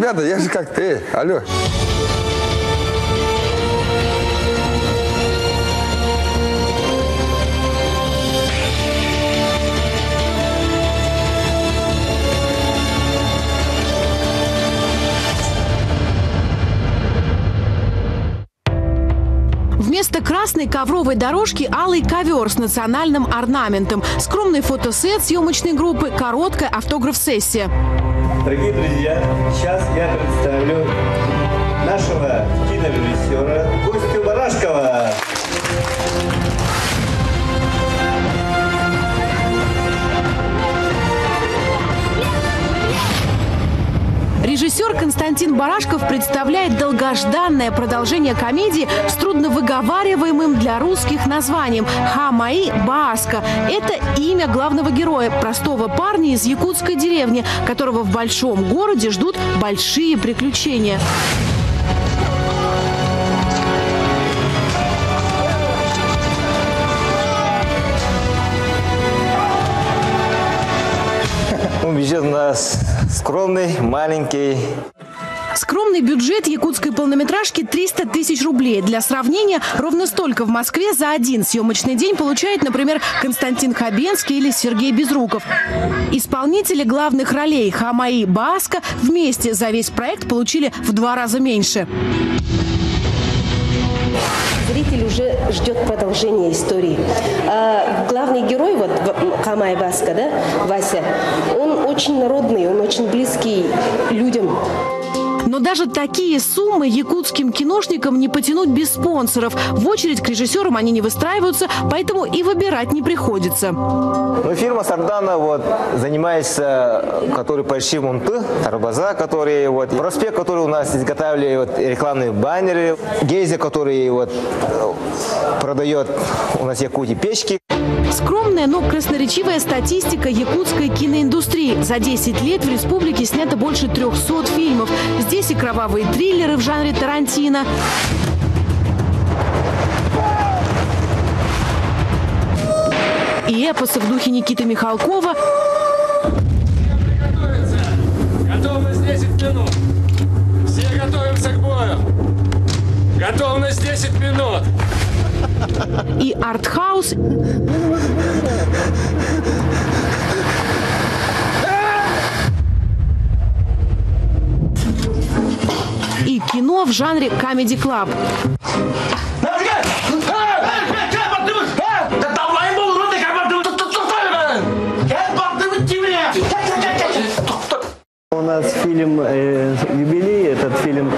ребята, я же как ты. Алло. Вместо красной ковровой дорожки алый ковер с национальным орнаментом. Скромный фотосет съемочной группы, короткая автограф-сессия. Дорогие друзья, сейчас я представлю нашего кинорежиссера Костю Барашкова. Режиссер Константин Барашков представляет долгожданное продолжение комедии с трудновыговариваемым для русских названием «Хамаи Бааска». Это имя главного героя, простого парня из якутской деревни, которого в большом городе ждут большие приключения. Бюджет у нас скромный, маленький. Скромный бюджет якутской полнометражки 300 тысяч рублей. Для сравнения, ровно столько в Москве за один съемочный день получает, например, Константин Хабенский или Сергей Безруков. Исполнители главных ролей Хамаи Бааска вместе за весь проект получили в 2 раза меньше. Зритель уже ждет продолжения истории. Главный герой, вот Хамаи Бааска, да, Вася, он очень народный, он очень близкий людям. Но даже такие суммы якутским киношникам не потянуть без спонсоров. В очередь к режиссерам они не выстраиваются, поэтому и выбирать не приходится. Ну, фирма Сардана занимается, который почти монты, Тарбаза, который проспект, который у нас изготавливали рекламные баннеры, Гейзер, который продает у нас в Якутии печки. Скромная, но красноречивая статистика якутской киноиндустрии. За 10 лет в республике снято больше 300 фильмов. Здесь и кровавые триллеры в жанре Тарантино, и эпосы в духе Никиты Михалкова. Готовность 10 минут. Все готовимся к бою. Готовность 10 минут. И артхаус, и кино в жанре Comedy Club. У нас фильм «Юбилей», этот фильм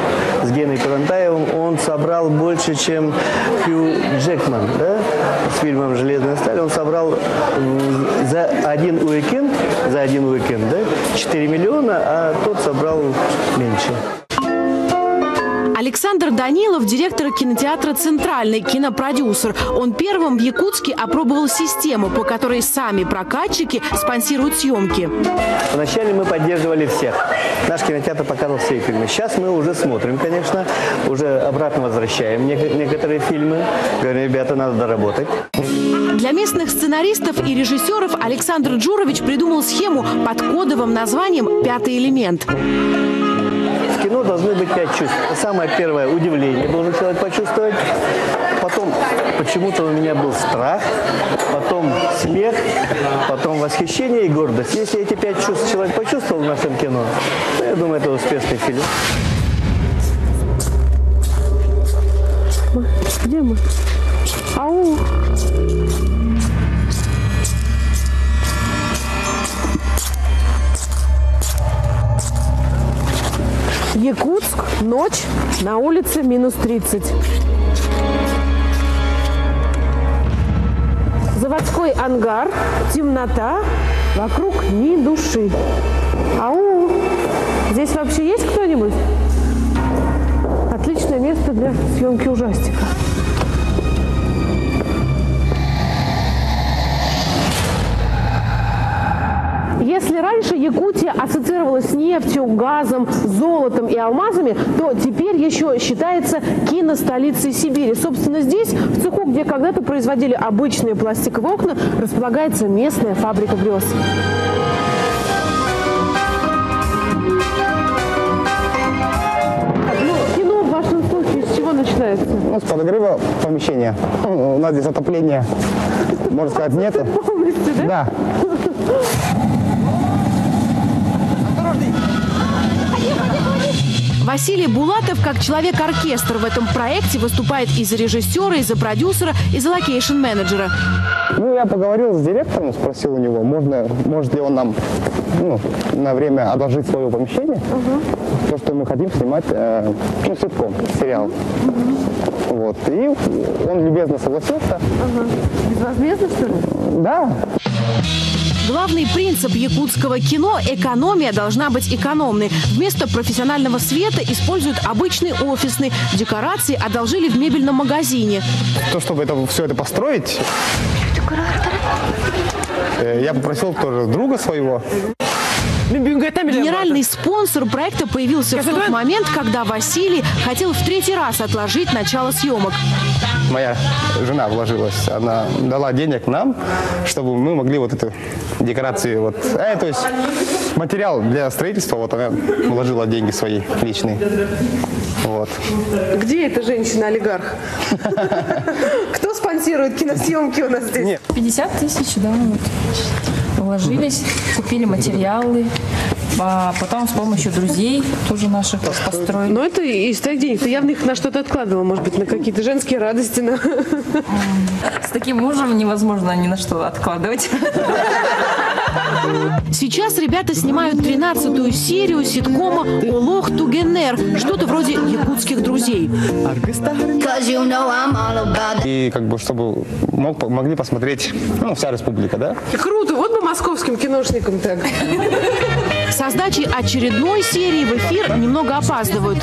с Геной Калантаевым, он собрал больше, чем Хью Джекман, да? С фильмом «Железная сталь». Он собрал за один уикенд, да, 4 миллиона, а тот собрал меньше. Александр Данилов – директор кинотеатра «Центральный», кинопродюсер. Он первым в Якутске опробовал систему, по которой сами прокатчики спонсируют съемки. Вначале мы поддерживали всех. Наш кинотеатр показывал все фильмы. Сейчас мы уже смотрим, конечно, уже обратно возвращаем некоторые фильмы. Говорим, ребята, надо доработать. Для местных сценаристов и режиссеров Александр Джурович придумал схему под кодовым названием «Пятый элемент». В кино должны быть 5 чувств. Самое первое – удивление должен человек почувствовать. Потом почему-то у меня был страх. Потом смех. Потом восхищение и гордость. Если эти 5 чувств человек почувствовал в нашем кино, то я думаю, это успешный фильм. Где мы? Ау! Якутск, ночь, на улице -30. Заводской ангар, темнота, вокруг ни души. Ау! Здесь вообще есть кто-нибудь? Отличное место для съемки ужастика. Если раньше Якутия ассоциировалась с нефтью, газом, золотом и алмазами, то теперь еще считается киностолицей Сибири. Собственно, здесь, в цеху, где когда-то производили обычные пластиковые окна, располагается местная фабрика грез. начинается? Ну, с подогрева помещения. У нас здесь отопления, можно сказать, нету. Полностью, да? Да. Василий Булатов, как человек-оркестр в этом проекте, выступает и за режиссера, и за продюсера, и за локейшн-менеджера. Ну, я поговорил с директором, спросил у него, может ли он нам на время одолжить свое помещение, потому что мы хотим снимать ситком, сериал. Вот. И он любезно согласился. Безвозмездно, что ли? Да. Главный принцип якутского кино – экономия должна быть экономной. Вместо профессионального света используют обычный офисный. Декорации одолжили в мебельном магазине. То, чтобы все это построить, я попросил тоже друга своего. Генеральный спонсор проекта появился в тот момент, когда Василий хотел в 3-й раз отложить начало съемок. Моя жена вложилась, она дала денег нам, чтобы мы могли вот эту декорацию, то есть материал для строительства, вот она вложила деньги свои личные. Вот. Где эта женщина-олигарх? Кто спонсирует киносъемки у нас здесь? 50 тысяч, да. Вложились, купили материалы, а потом с помощью друзей тоже наших построили. Но это из твоих денег. Ты явно их на что-то откладывала, может быть, на какие-то женские радости. С таким мужем невозможно ни на что откладывать. Сейчас ребята снимают 13-ю серию ситкома «Олох Тугенер», что-то вроде «Якутских друзей». И чтобы могли посмотреть вся республика, да? Круто, вот бы московским киношникам так. Со сдачей очередной серии в эфир немного опаздывают.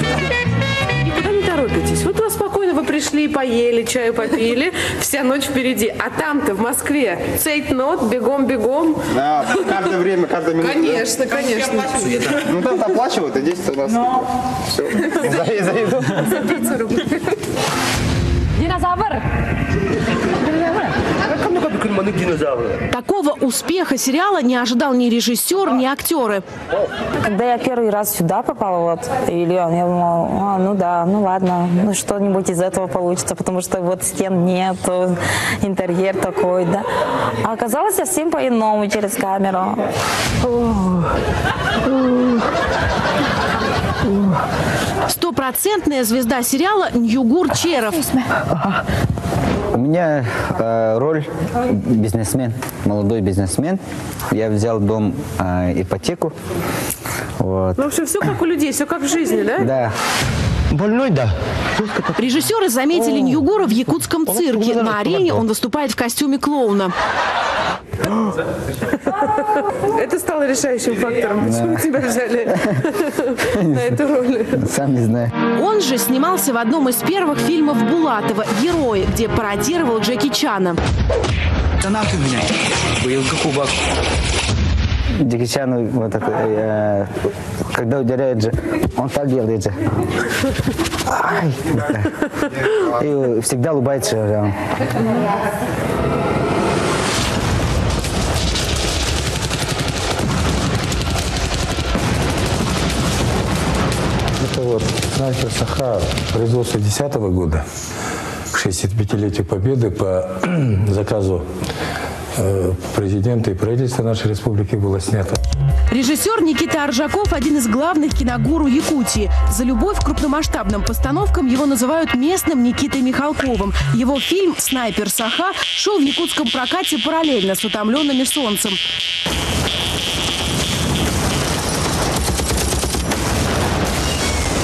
Никуда не торопитесь. Вот у вас спокойно вы пришли, поели, чаю попили, вся ночь впереди. А там-то в Москве цейтнот, бегом-бегом. Да, каждое время, каждая минута. Конечно, конечно. Ну там оплачивают, и здесь у нас все. За еду. За 5 рублей. Динозавр! Такого успеха сериала не ожидал ни режиссер, ни актеры. Когда я первый раз сюда попала, я думала, ну ладно, что-нибудь из этого получится, потому что стен нет, интерьер такой, да. А оказалось совсем по-иному через камеру. Стопроцентная звезда сериала Ньюгур Черов. У меня роль бизнесмен, молодой бизнесмен. Я взял дом, ипотеку. Вот. Ну, в общем, все как у людей, все как в жизни, да? Да. Больной, да. Режиссеры заметили Ньюгура в якутском цирке. На арене он выступает в костюме клоуна. Это стало решающим фактором. Почему тебя взяли на эту роль? Сам не знаю. Он же снимался в одном из первых фильмов Булатова «Герои», где пародировал Джеки Чана. Джеки Чан, когда ударяет же, он так делает же. И всегда улыбается. Это «Снайпер Саха», производство 2010 года, к 65-летию Победы по заказу президента и правительства нашей республики было снято. Режиссер Никита Аржаков – один из главных киногуру Якутии. За любовь к крупномасштабным постановкам его называют местным Никитой Михалковым. Его фильм «Снайпер Саха» шел в якутском прокате параллельно с «Утомленными солнцем».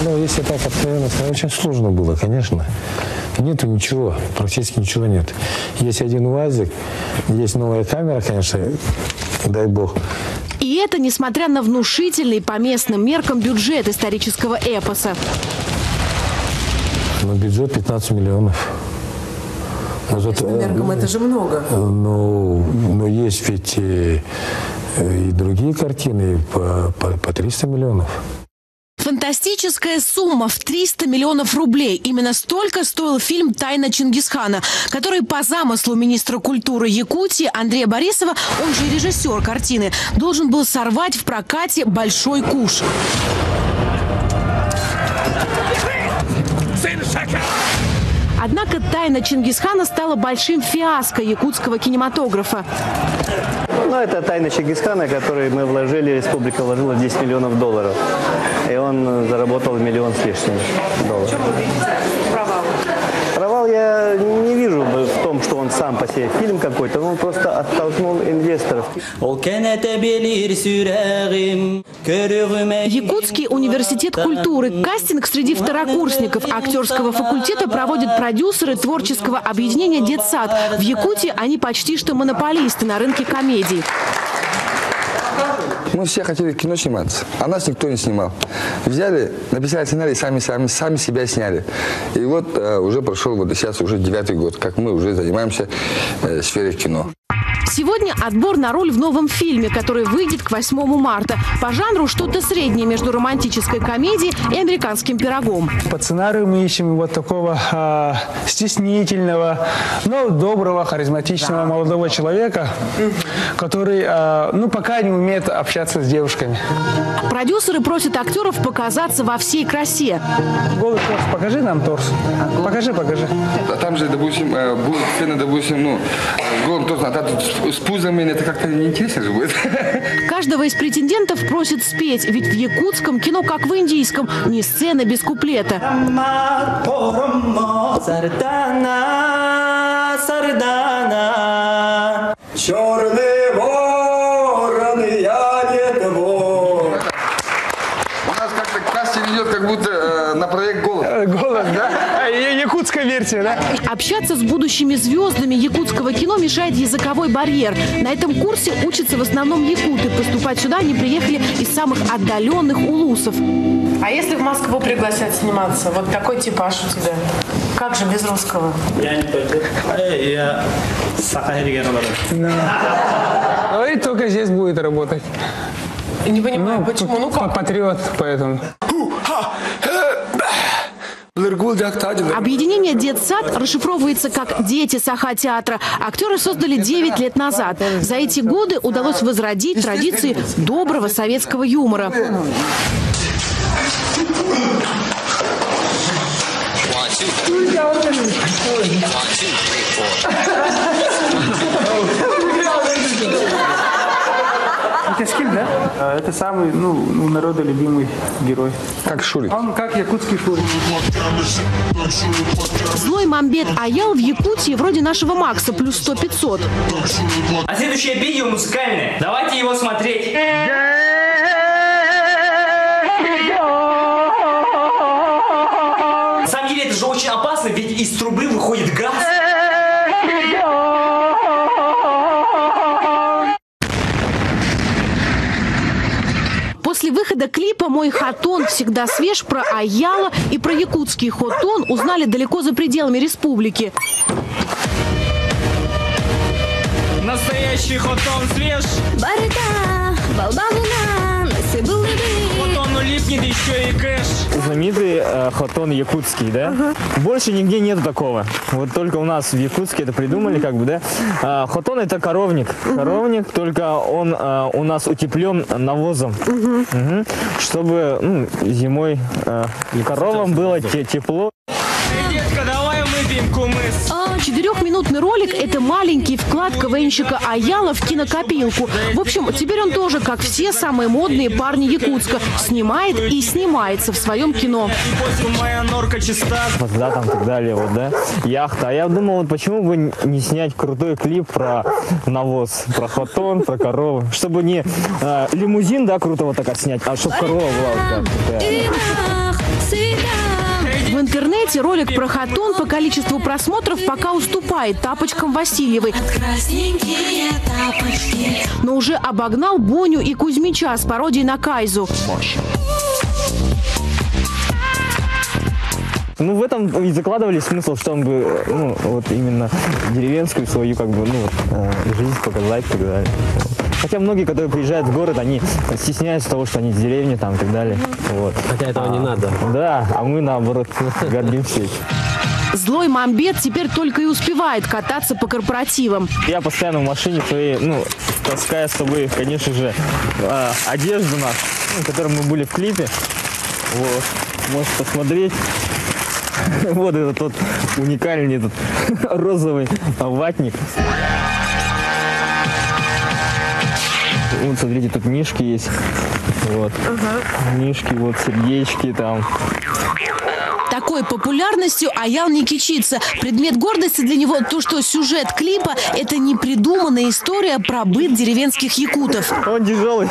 Ну, если так откровенно сказать, очень сложно было, конечно. Нету ничего, практически ничего нет. Есть один УАЗик, есть новая камера, конечно, дай бог. И это несмотря на внушительный по местным меркам бюджет исторического эпоса. Но бюджет 15 миллионов. По местным меркам это же много. Но есть ведь и другие картины по 300 миллионов. Фантастическая сумма в 300 миллионов рублей. Именно столько стоил фильм «Тайна Чингисхана», который по замыслу министра культуры Якутии Андрея Борисова, он же режиссер картины, должен был сорвать в прокате большой куш. Сын Шака! Однако «Тайна Чингисхана» стала большим фиаско якутского кинематографа. Ну, это «Тайна Чингисхана», который мы вложили, республика вложила $10 миллионов. И он заработал $1 миллион с лишним долларов. Провал я не вижу в том, что он сам по себе фильм какой-то, он просто оттолкнул инвесторов. Якутский университет культуры. Кастинг среди второкурсников актерского факультета проводят продюсеры творческого объединения «Детсад». В Якутии они почти что монополисты на рынке комедий. Мы все хотели кино сниматься, а нас никто не снимал. Взяли, написали сценарий, сами себя сняли. И вот уже прошел вот сейчас уже 9-й год, как мы уже занимаемся сферой кино. Сегодня отбор на роль в новом фильме, который выйдет к 8 марта. По жанру что-то среднее между романтической комедией и американским пирогом. По сценарию мы ищем вот такого стеснительного, но доброго, харизматичного молодого человека, который пока не умеет общаться с девушками. Продюсеры просят актеров показаться во всей красе. Голый торс, покажи нам торс. Покажи. Там же, допустим, будет сцена, допустим, голым торсом, а там с пузами это как-то неинтересно же будет. Каждого из претендентов просят спеть, ведь в якутском кино, как в индийском, не сцена без куплета. У нас как-то кастинг идет, как будто на проект «Голос». «Голос», да? Якутская версия, да? Общаться с будущими звездами якутского кино мешает языковой барьер. На этом курсе учатся в основном якуты. Поступать сюда они приехали из самых отдаленных улусов. А если в Москву пригласят сниматься? Вот такой типаж у тебя. Как же без русского? Я не пойду. Я сахаригером. И только здесь будет работать. Не понимаю, почему? Ну как? Патриот, поэтому. Объединение «Детсад» расшифровывается как «Дети Саха-театра». Актеры создали 9 лет назад. За эти годы удалось возродить традиции доброго советского юмора. Это Скиль, да? Это самый, народолюбимый герой. Как Шурик. Он как якутский Шурик. Злой Мамбет Аял в Якутии вроде нашего Макса, плюс 100-500. А следующее видео музыкальное. Давайте его смотреть. На самом деле это же очень опасно, ведь из трубы выходит газ. После выхода клипа «Мой хотон всегда свеж» про Аяла и про якутский хотон узнали далеко за пределами республики. Настоящий хотон свеж. Хотон липнет еще и кэш. Знаменитый хотон якутский, да? Больше нигде нету такого. Вот только у нас в Якутске это придумали, как бы, да? Хотон — это коровник. Коровник, только он у нас утеплен навозом. Чтобы зимой коровам было тепло. Детка, давай выпьем кумыс. 4-минутный ролик – это маленький вклад КВНщика Аяла в кинокопилку. В общем, теперь он тоже, как все самые модные парни Якутска, снимает и снимается в своем кино. Моя норка чиста. Да, там так далее, вот, да, яхта. А я думал, вот почему бы не снять крутой клип про навоз, про хотон, про корову, чтобы не лимузин, да, круто вот так снять, а чтобы корова была вот такая. В интернете ролик про хотон по количеству просмотров пока уступает тапочкам Васильевой. Но уже обогнал Боню и Кузьмича с пародией на Кайзу. Ну, в этом и закладывали смысл, чтобы, вот именно деревенскую свою, как бы, жизнь показать и так далее. Хотя многие, которые приезжают в город, они стесняются того, что они из деревни там и так далее. Вот. Хотя этого не надо. Да, а мы, наоборот, гордимся. Злой Мамбет теперь только и успевает кататься по корпоративам. Я постоянно в машине своей, таскаю с собой, конечно же, одежду нашу, в которой мы были в клипе. Вот. Можете посмотреть. Вот этот тот уникальный этот розовый ватник. Вот, смотрите, тут мишки есть. Вот. Мишки, вот, сердечки там. Такой популярностью Аял не кичится. Предмет гордости для него то, что сюжет клипа – это непридуманная история про быт деревенских якутов. Он тяжелый.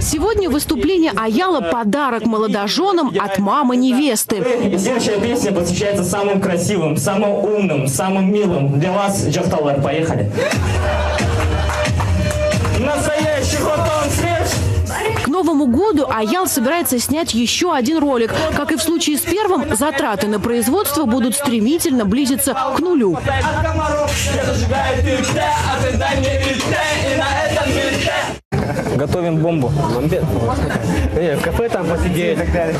Сегодня выступление Аяла – подарок молодоженам от мамы невесты. Следующая песня посвящается самым красивым, самым умным, самым милым. Для вас, Джахталар, поехали. Настоящий готов свеж. К Новому году Аял собирается снять еще один ролик. Как и в случае с первым, затраты на производство будут стремительно близиться к нулю. Готовим бомбу. В кафе там посидеть и так далее.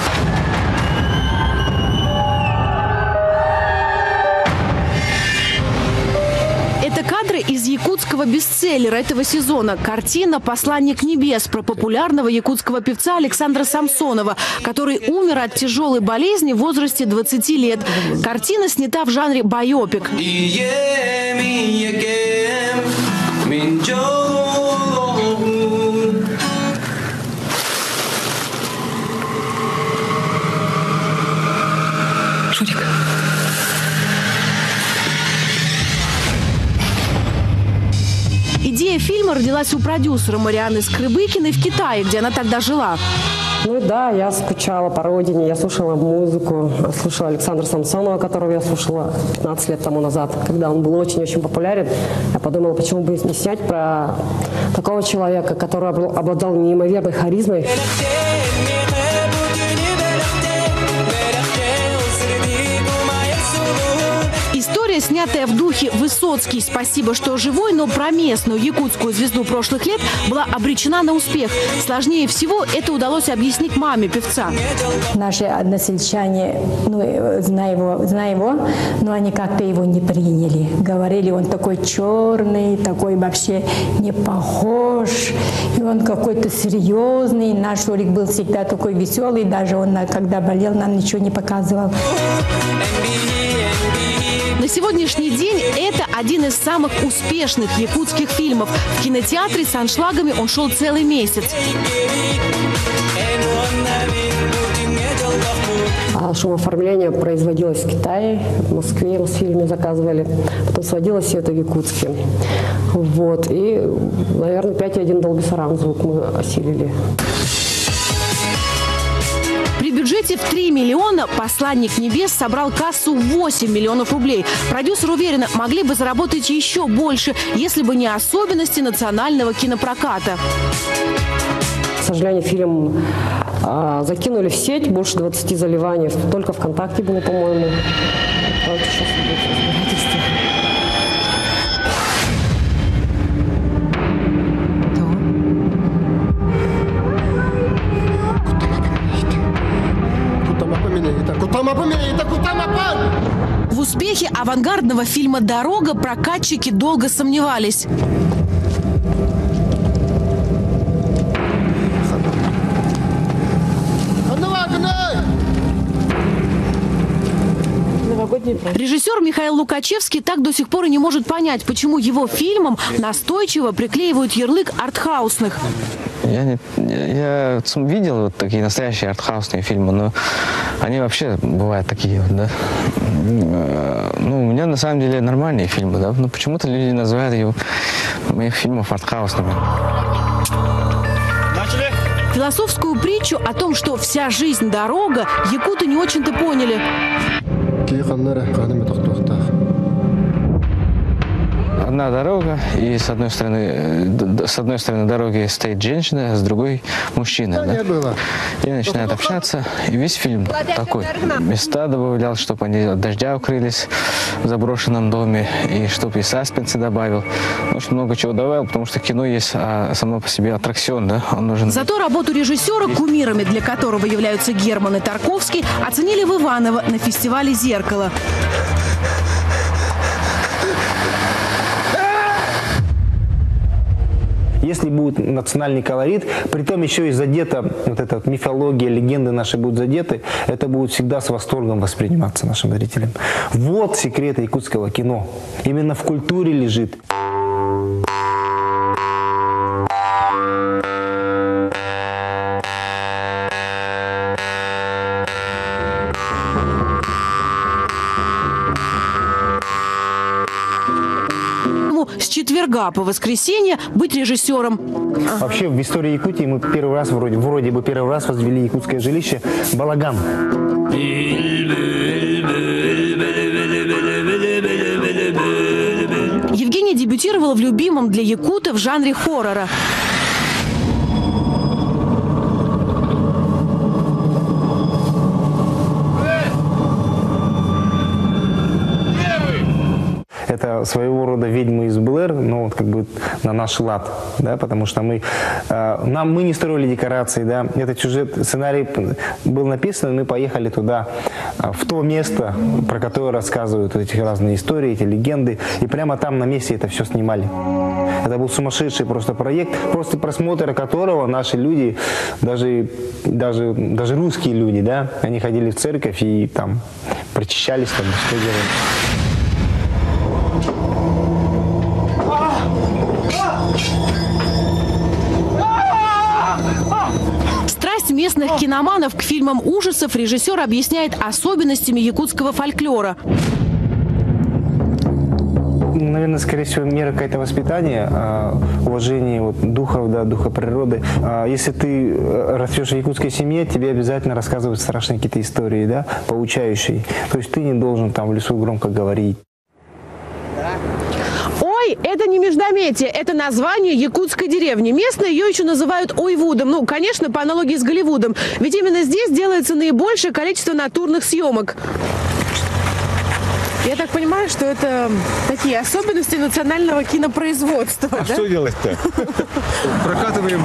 Это кадры из якутского бестселлера этого сезона. Картина «Посланник небес» про популярного якутского певца Александра Самсонова, который умер от тяжелой болезни в возрасте 20 лет. Картина снята в жанре байопик. Шурик. Идея фильма родилась у продюсера Марианы Скрыбыкиной в Китае, где она тогда жила. Ну да, я скучала по родине, я слушала музыку, слушала Александра Самсонова, которого я слушала 15 лет тому назад, когда он был очень-очень популярен. Я подумала, почему бы не снять про такого человека, который обладал неимоверной харизмой. История, снятая в духе Высоцкий «Спасибо, что живой», но про местную якутскую звезду прошлых лет, была обречена на успех. Сложнее всего это удалось объяснить маме певца. Наши односельчане, зная его, но они как-то его не приняли. Говорили, он такой черный, такой вообще не похож, и он какой-то серьезный. Наш Шурик был всегда такой веселый, даже он, когда болел, нам ничего не показывал. На сегодняшний день это один из самых успешных якутских фильмов. В кинотеатре с аншлагами он шел целый месяц. Шумооформление производилось в Китае, в Москве, в фильме заказывали. Потом сводилось все это в Якутске. Вот. И, наверное, 5,1 Dolby Surround звук мы осилили. При бюджете в 3 миллиона «Посланник небес» собрал кассу 8 миллионов рублей. Продюсер уверен, могли бы заработать еще больше, если бы не особенности национального кинопроката. К сожалению, фильм закинули в сеть, больше 20 заливаний. Только ВКонтакте было, по-моему. Сейчас будет разбирательство. В успехе авангардного фильма «Дорога» прокатчики долго сомневались. Режиссер Михаил Лукачевский так до сих пор и не может понять, почему его фильмам настойчиво приклеивают ярлык артхаусных. Я видел вот такие настоящие артхаусные фильмы, но они вообще бывают такие вот, да. Ну, у меня на самом деле нормальные фильмы, да, но почему-то люди называют его, моих фильмов артхаусными. Философскую притчу о том, что вся жизнь дорога, якуты не очень-то поняли. Одна дорога, и с одной стороны дороги стоит женщина, а с другой мужчина. Да? И начинают общаться. И весь фильм такой. Места добавлял, чтобы они от дождя укрылись в заброшенном доме, и чтобы и саспенсы добавил. Очень много чего добавил, потому что кино есть само по себе аттракцион, да? Он нужен. Зато работу режиссера, кумирами для которого являются Герман и Тарковский, оценили в Иваново на фестивале «Зеркало». Если будет национальный колорит, притом еще и задета вот эта вот мифология, легенды наши будут задеты, это будет всегда с восторгом восприниматься нашим зрителям. Вот секрет якутского кино. Именно в культуре лежит. С четверга по воскресенье быть режиссером. Вообще в истории Якутии мы первый раз, вроде бы первый раз возвели якутское жилище «Балаган». Евгений дебютировал в любимом для якутов жанре хоррора. Это своего рода ведьмы из Блэр, но вот как бы на наш лад, да, потому что мы не строили декорации, да, этот сюжет, сценарий был написан, и мы поехали туда, в то место, про которое рассказывают эти разные истории, эти легенды, и прямо там на месте это все снимали. Это был сумасшедший просто проект, просто просмотр которого наши люди, даже русские люди, да, они ходили в церковь и там причащались, там, что делали. Страсть местных киноманов к фильмам ужасов режиссер объясняет особенностями якутского фольклора. Наверное, скорее всего, мера какая-то воспитания, уважение вот, духов, да, духа природы. Если ты растешь в якутской семье, тебе обязательно рассказывают страшные какие-то истории, да, поучающие. То есть ты не должен там в лесу громко говорить. Ой, это не междометие, это название якутской деревни. Местные ее еще называют Ойвудом. Ну, конечно, по аналогии с Голливудом. Ведь именно здесь делается наибольшее количество натурных съемок. Я так понимаю, что это такие особенности национального кинопроизводства. А да? Что делать-то? Прокатываем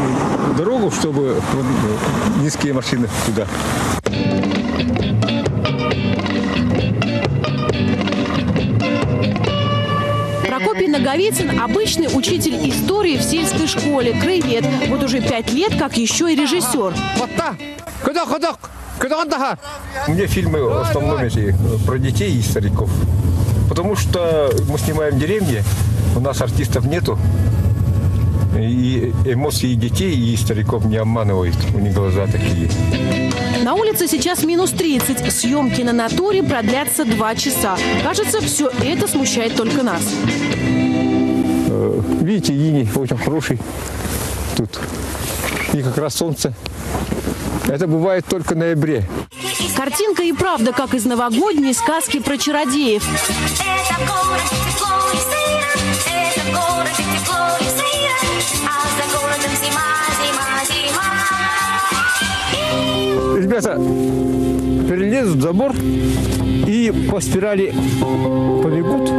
дорогу, чтобы низкие машины туда. Прокопий Наговицын – обычный учитель истории в сельской школе, краевед. Вот уже 5 лет, как еще и режиссер. У меня фильмы в основном эти про детей и стариков. Потому что мы снимаем деревни, у нас артистов нету. И эмоции детей и стариков не обманывают, у них глаза такие. На улице сейчас минус 30. Съемки на натуре продлятся 2 часа. Кажется, все это смущает только нас. Видите, иней очень хороший тут. И как раз солнце. Это бывает только в ноябре. Картинка и правда, как из новогодней сказки про чародеев. Ребята перелезут забор и по спирали побегут.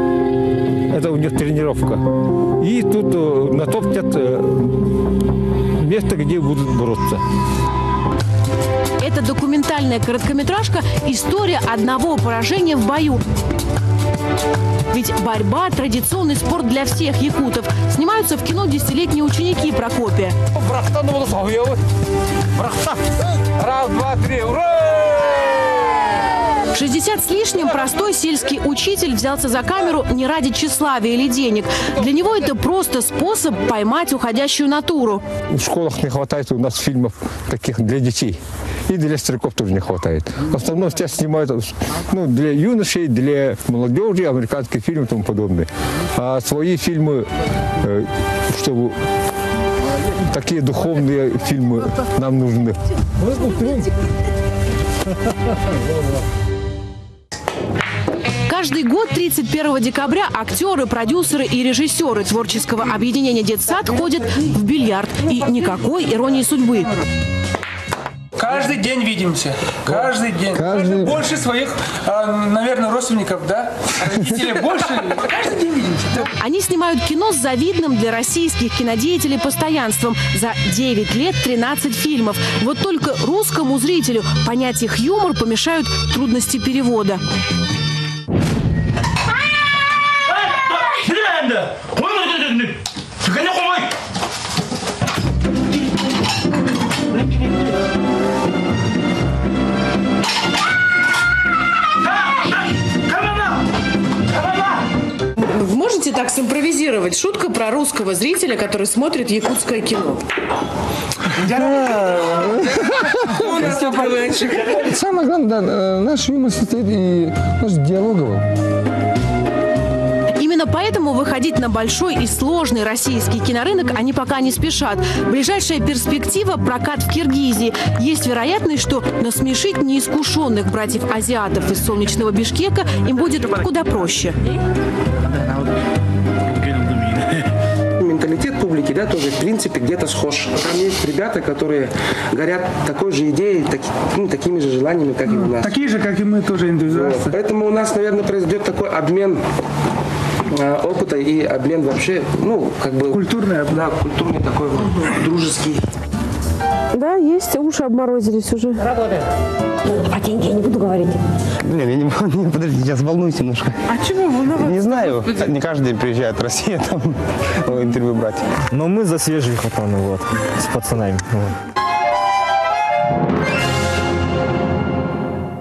Это у них тренировка. И тут натоптят место, где будут бороться. Это документальная короткометражка «История одного поражения в бою». Ведь борьба – традиционный спорт для всех якутов. Снимаются в кино 10-летние ученики Прокопия. Раз, два, три, ура! 60 с лишним простой сельский учитель взялся за камеру не ради тщеславия или денег. Для него это просто способ поймать уходящую натуру. В школах не хватает у нас фильмов таких для детей. И для стариков тоже не хватает. В основном сейчас снимают для юношей, для молодежи, американские фильмы и тому подобное. А свои фильмы, чтобы такие духовные фильмы нам нужны. Каждый год 31 декабря актеры, продюсеры и режиссеры творческого объединения «Детсад» ходят в бильярд. И никакой иронии судьбы. Каждый день видимся. Каждый день. Больше своих, наверное, родственников, да? Родителей больше. Каждый день видимся. Да? Они снимают кино с завидным для российских кинодеятелей постоянством. За 9 лет 13 фильмов. Вот только русскому зрителю понять их юмор помешают трудности перевода. быть шутка про русского зрителя, который смотрит якутское кино. Самое главное, наш юмор состоит и диалоговый. Именно поэтому выходить на большой и сложный российский кинорынок они пока не спешат. Ближайшая перспектива – прокат в Киргизии. Есть вероятность, что насмешить неискушенных братьев-азиатов из солнечного Бишкека им будет куда проще. Менталитет публики, да, тоже, в принципе, где-то схож. Там есть ребята, которые горят такой же идеей, такими же желаниями, как и у нас. Такие же, как и мы, тоже энтузиасты. Вот. Поэтому у нас, наверное, произойдет такой обмен опыта и обмен вообще, ну, как бы... Культурный обмен. Да, культурный такой вот, дружеский. Да, есть, уши обморозились уже. Работаем. А деньги я не буду говорить. Блин, я не могу, подожди, сейчас волнуюсь немножко. А чего волноваться? Не знаю, не каждый приезжает в Россию там интервью брать. Но мы за свежие фотоны, вот, с пацанами. Вот.